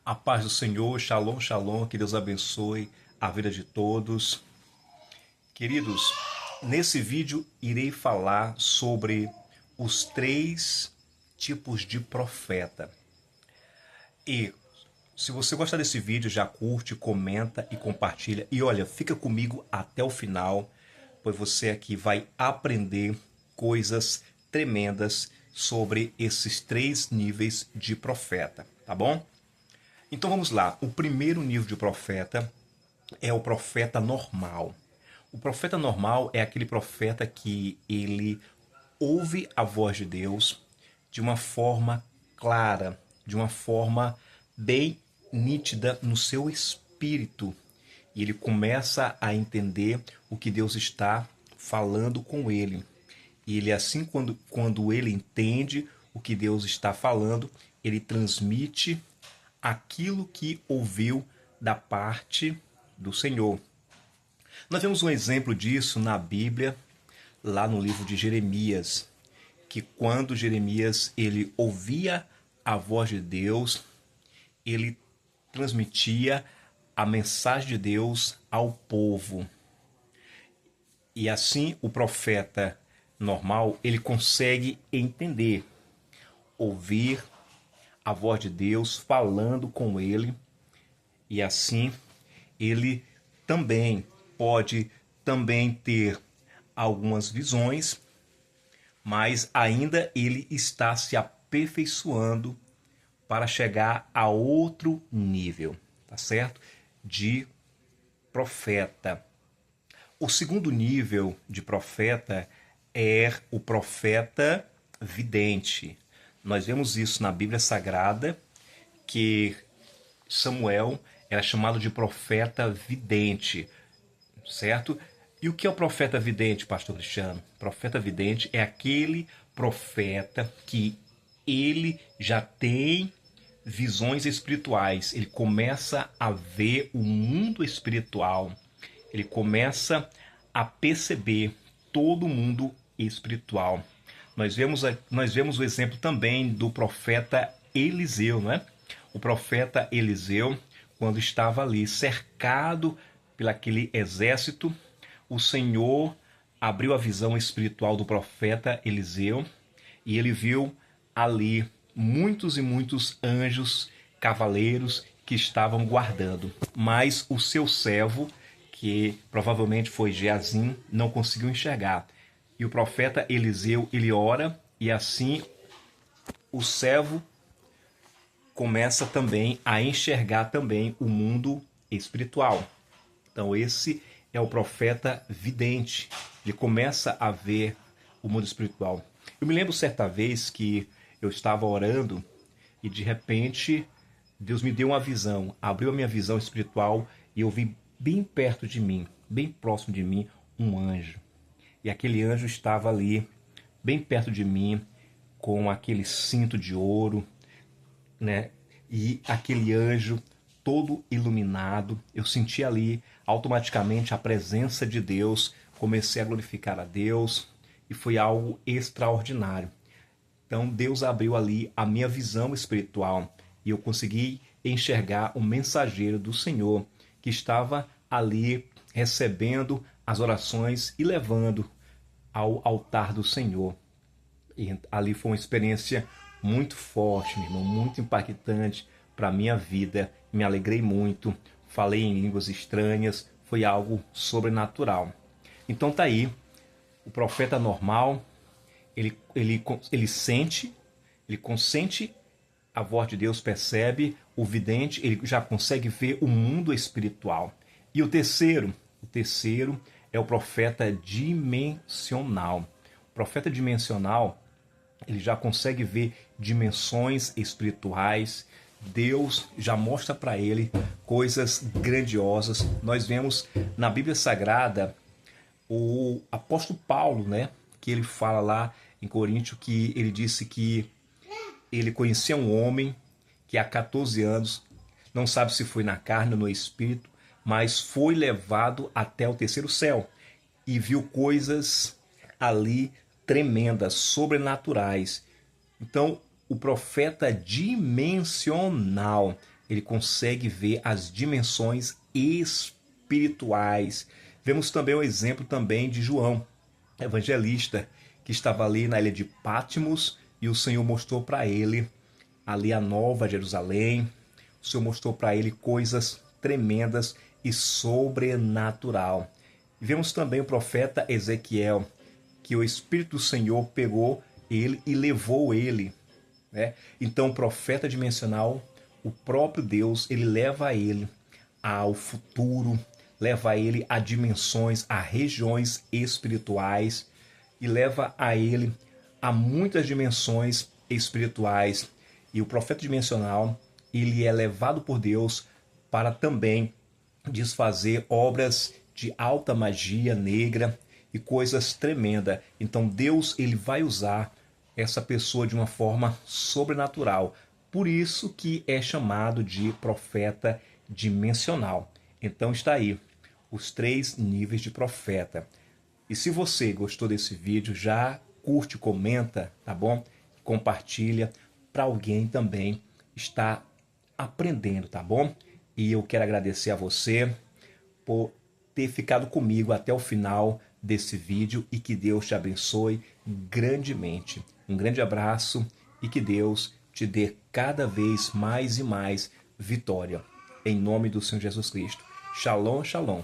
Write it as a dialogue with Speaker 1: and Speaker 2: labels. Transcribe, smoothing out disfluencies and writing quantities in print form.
Speaker 1: A paz do Senhor, shalom, shalom, que Deus abençoe a vida de todos. Queridos, nesse vídeo irei falar sobre os três tipos de profeta. E se você gostar desse vídeo, já curte, comenta e compartilha. E olha, fica comigo até o final, pois você aqui vai aprender coisas tremendas sobre esses três níveis de profeta, tá bom? Então vamos lá. O primeiro nível de profeta é o profeta normal. O profeta normal é aquele profeta que ele ouve a voz de Deus de uma forma clara, de uma forma bem nítida no seu espírito. E ele começa a entender o que Deus está falando com ele. E ele assim, quando ele entende o que Deus está falando, ele transmite aquilo que ouviu da parte do Senhor. Nós vemos um exemplo disso na Bíblia, lá no livro de Jeremias, que quando Jeremias ele ouvia a voz de Deus, ele transmitia a mensagem de Deus ao povo. E assim o profeta normal, ele consegue entender, ouvir a voz de Deus falando com ele, e assim ele também pode também ter algumas visões, mas ainda ele está se aperfeiçoando para chegar a outro nível, tá certo? De profeta. O segundo nível de profeta é o profeta vidente. Nós vemos isso na Bíblia Sagrada, que Samuel era chamado de profeta vidente, certo? E o que é o profeta vidente, pastor Cristiano? Profeta vidente é aquele profeta que ele já tem visões espirituais, ele começa a ver o mundo espiritual, ele começa a perceber todo o mundo espiritual. Nós vemos o exemplo também do profeta Eliseu, né? O profeta Eliseu, quando estava ali cercado por aquele exército, o Senhor abriu a visão espiritual do profeta Eliseu e ele viu ali muitos e muitos anjos, cavaleiros que estavam guardando. Mas o seu servo, que provavelmente foi Geazim, não conseguiu enxergar. E o profeta Eliseu, ele ora e assim o servo começa também a enxergar também o mundo espiritual. Então esse é o profeta vidente. Ele começa a ver o mundo espiritual. Eu me lembro certa vez que eu estava orando e de repente Deus me deu uma visão, abriu a minha visão espiritual e eu vi bem perto de mim, bem próximo de mim, um anjo. E aquele anjo estava ali, bem perto de mim, com aquele cinto de ouro, né? E aquele anjo todo iluminado. Eu senti ali automaticamente a presença de Deus, comecei a glorificar a Deus e foi algo extraordinário. Então Deus abriu ali a minha visão espiritual e eu consegui enxergar o mensageiro do Senhor que estava ali recebendo as orações e levando ao altar do Senhor. E ali foi uma experiência muito forte, meu irmão, muito impactante para a minha vida. Me alegrei muito, falei em línguas estranhas, foi algo sobrenatural. Então tá aí, o profeta normal, ele sente, ele consente a voz de Deus, percebe, o vidente, ele já consegue ver o mundo espiritual. E o terceiro é o profeta dimensional. O profeta dimensional, ele já consegue ver dimensões espirituais. Deus já mostra para ele coisas grandiosas. Nós vemos na Bíblia Sagrada o apóstolo Paulo, né? Que ele fala lá em Coríntios que ele disse que ele conhecia um homem que há 14 anos, não sabe se foi na carne ou no espírito, mas foi levado até o terceiro céu e viu coisas ali tremendas, sobrenaturais. Então, o profeta dimensional, ele consegue ver as dimensões espirituais. Vemos também o exemplo também de João, evangelista, que estava ali na ilha de Patmos e o Senhor mostrou para ele ali a Nova Jerusalém. O Senhor mostrou para ele coisas tremendas e sobrenatural. E vemos também o profeta Ezequiel, que o Espírito do Senhor pegou ele e levou ele, né? Então o profeta dimensional, o próprio Deus, ele leva ele ao futuro, leva ele a dimensões, a regiões espirituais e leva a ele a muitas dimensões espirituais. E o profeta dimensional, ele é levado por Deus para também desfazer obras de alta magia negra e coisas tremendas. Então Deus, ele vai usar essa pessoa de uma forma sobrenatural. Por isso que é chamado de profeta dimensional. Então está aí os 3 níveis de profeta. E se você gostou desse vídeo, já curte, comenta, tá bom? Compartilha para alguém também estar aprendendo, tá bom? E eu quero agradecer a você por ter ficado comigo até o final desse vídeo e que Deus te abençoe grandemente. Um grande abraço e que Deus te dê cada vez mais e mais vitória. Em nome do Senhor Jesus Cristo. Shalom, shalom.